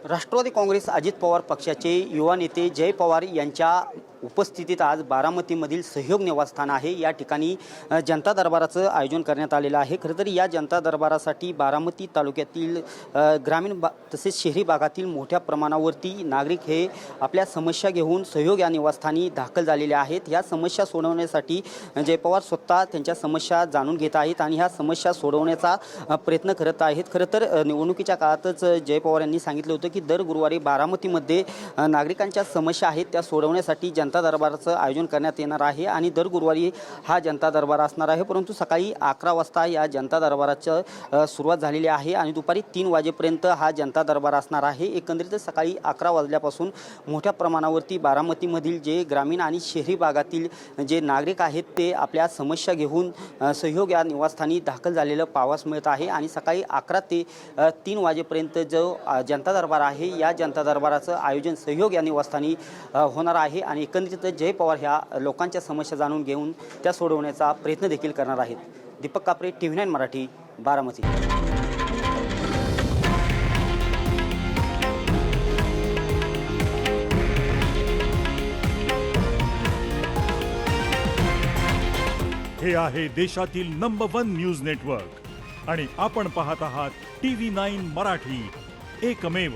राष्ट्रवादी काँग्रेस अजित पवार पक्षाचे युवा नेते जय पवार यांच्या उपस्थितीत आज बारामतीमधील सहयोग निवासस्थान आहे या ठिकाणी जनता दरबाराचं आयोजन करण्यात आलेलं आहे। खरं तर या जनता दरबारासाठी बारामती तालुक्यातील ग्रामीण तसेच शहरी भागातील मोठ्या प्रमाणावरती नागरिक हे आपल्या समस्या घेऊन सहयोग या निवासस्थानी दाखल झालेले आहेत। या समस्या सोडवण्यासाठी जय पवार स्वतः त्यांच्या समस्या जाणून घेत आहेत आणि ह्या समस्या सोडवण्याचा प्रयत्न करत आहेत। खरं तर निवडणुकीच्या काळातच जय पवार यांनी सांगितलं होतं की दर गुरुवारी बारामतीमध्ये नागरिकांच्या समस्या आहेत त्या सोडवण्यासाठी जनता दरबाराचं आयोजन करण्यात येणार आहे आणि दर गुरुवारी हा जनता दरबार असणार आहे। परंतु सकाळी 11 वाजता या जनता दरबाराचं सुरुवात झालेली आहे आणि दुपारी 3 वाजेपर्यंत हा जनता दरबार असणार आहे। एकंदरीत सकाळी 11 वाजल्यापासून मोठ्या प्रमाणावरती बारामतीमधील जे ग्रामीण आणि शहरी भागातील जे नागरिक आहेत ते आपल्या समस्या घेऊन सहयोग या निवासस्थानी दाखल झालेलं पाहावयास मिळत आहे आणि सकाळी 11 ते 3 वाजेपर्यंत जो जनता दरबार आहे या जनता दरबाराचं आयोजन सहयोग या निवासस्थानी होणार आहे आणि एकंदरीत जय पवार ह्या लोकांच्या समस्या जाणून घेऊन त्या सोडवण्याचा प्रयत्न देखील करणार आहेत। दीपक कापरे, TV9 मराठी, बारामती। हे आहे देशातील नंबर 1 न्यूज नेटवर्क आणि आपण पाहत आहात TV9 मराठी, एकमेव।